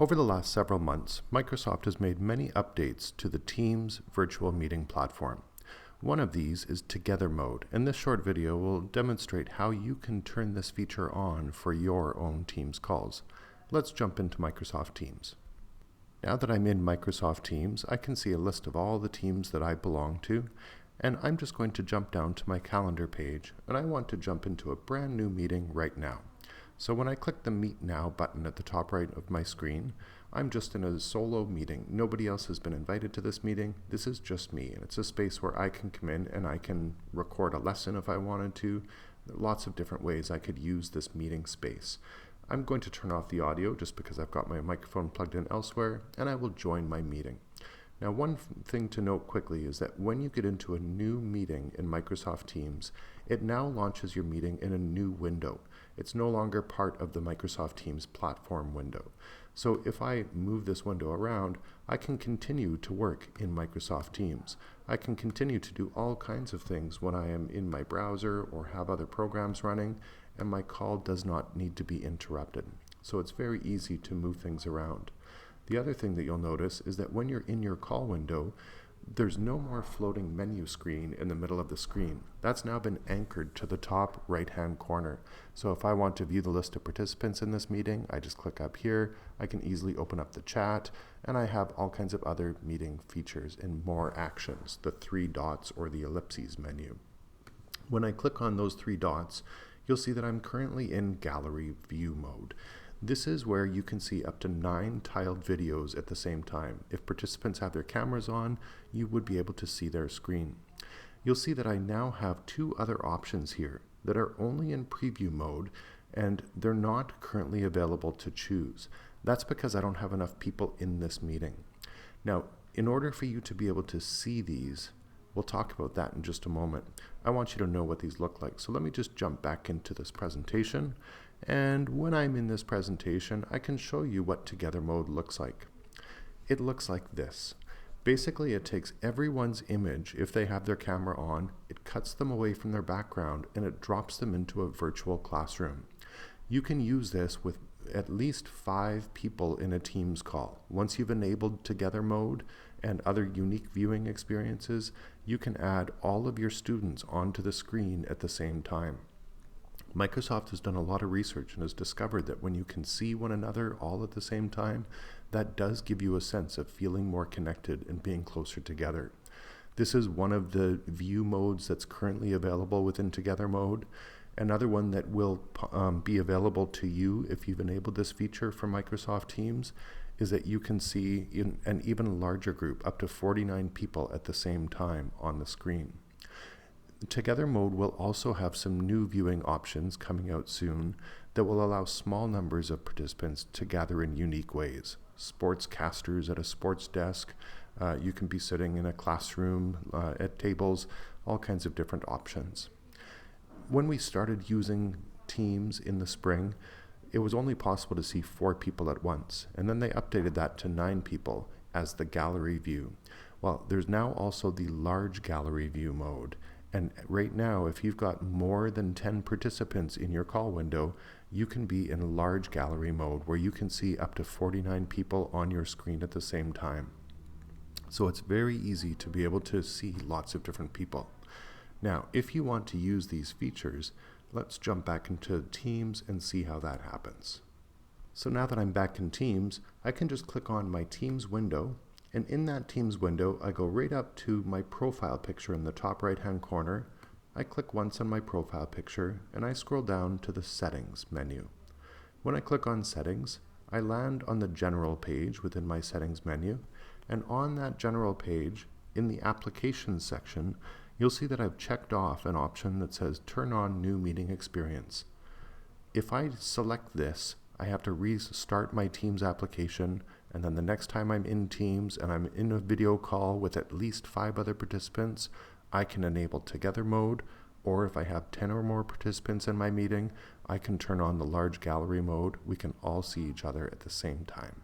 Over the last several months, Microsoft has made many updates to the Teams virtual meeting platform. One of these is Together Mode, and this short video will demonstrate how you can turn this feature on for your own Teams calls. Let's jump into Microsoft Teams. Now that I'm in Microsoft Teams, I can see a list of all the teams that I belong to, and I'm just going to jump down to my calendar page, and I want to jump into a brand new meeting right now. So when I click the Meet Now button at the top right of my screen, I'm just in a solo meeting. Nobody else has been invited to this meeting. This is just me, and it's a space where I can come in and I can record a lesson if I wanted to. There are lots of different ways I could use this meeting space. I'm going to turn off the audio just because I've got my microphone plugged in elsewhere, and I will join my meeting. Now, one thing to note quickly is that when you get into a new meeting in Microsoft Teams, it now launches your meeting in a new window. It's no longer part of the Microsoft Teams platform window. So if I move this window around, I can continue to work in Microsoft Teams. I can continue to do all kinds of things when I am in my browser or have other programs running, and my call does not need to be interrupted. So it's very easy to move things around. The other thing that you'll notice is that when you're in your call window, there's no more floating menu screen in the middle of the screen. That's now been anchored to the top right-hand corner. So if I want to view the list of participants in this meeting, I just click up here. I can easily open up the chat, and I have all kinds of other meeting features and more actions, the three dots or the ellipses menu. When I click on those three dots, you'll see that I'm currently in gallery view mode. This is where you can see up to 9 tiled videos at the same time. If participants have their cameras on, you would be able to see their screen. You'll see that I now have 2 other options here that are only in preview mode, and they're not currently available to choose. That's because I don't have enough people in this meeting. Now, in order for you to be able to see these, we'll talk about that in just a moment. I want you to know what these look like. So let me just jump back into this presentation. And when I'm in this presentation, I can show you what Together Mode looks like. It looks like this. Basically, it takes everyone's image, if they have their camera on, it cuts them away from their background, and it drops them into a virtual classroom. You can use this with at least 5 people in a Teams call. Once you've enabled Together Mode and other unique viewing experiences, you can add all of your students onto the screen at the same time. Microsoft has done a lot of research and has discovered that when you can see one another all at the same time, that does give you a sense of feeling more connected and being closer together. This is one of the view modes that's currently available within Together Mode. Another one that will be available to you if you've enabled this feature for Microsoft Teams is that you can see in an even larger group, up to 49 people at the same time on the screen. Together Mode will also have some new viewing options coming out soon that will allow small numbers of participants to gather in unique ways. Sportscasters at a sports desk, you can be sitting in a classroom at tables, all kinds of different options. When we started using Teams in the spring, it was only possible to see 4 people at once, and then they updated that to 9 people as the gallery view. Well, there's now also the large gallery view mode. And right now, if you've got more than 10 participants in your call window, you can be in large gallery mode where you can see up to 49 people on your screen at the same time. So it's very easy to be able to see lots of different people. Now, if you want to use these features, let's jump back into Teams and see how that happens. So now that I'm back in Teams, I can just click on my Teams window. And in that Teams window, I go right up to my profile picture in the top right-hand corner. I click once on my profile picture, and I scroll down to the Settings menu. When I click on Settings, I land on the General page within my Settings menu, and on that General page, in the Applications section, you'll see that I've checked off an option that says Turn on New Meeting Experience. If I select this, I have to restart my Teams application, and then the next time I'm in Teams and I'm in a video call with at least 5 other participants, I can enable Together Mode, or if I have 10 or more participants in my meeting, I can turn on the large gallery mode. We can all see each other at the same time.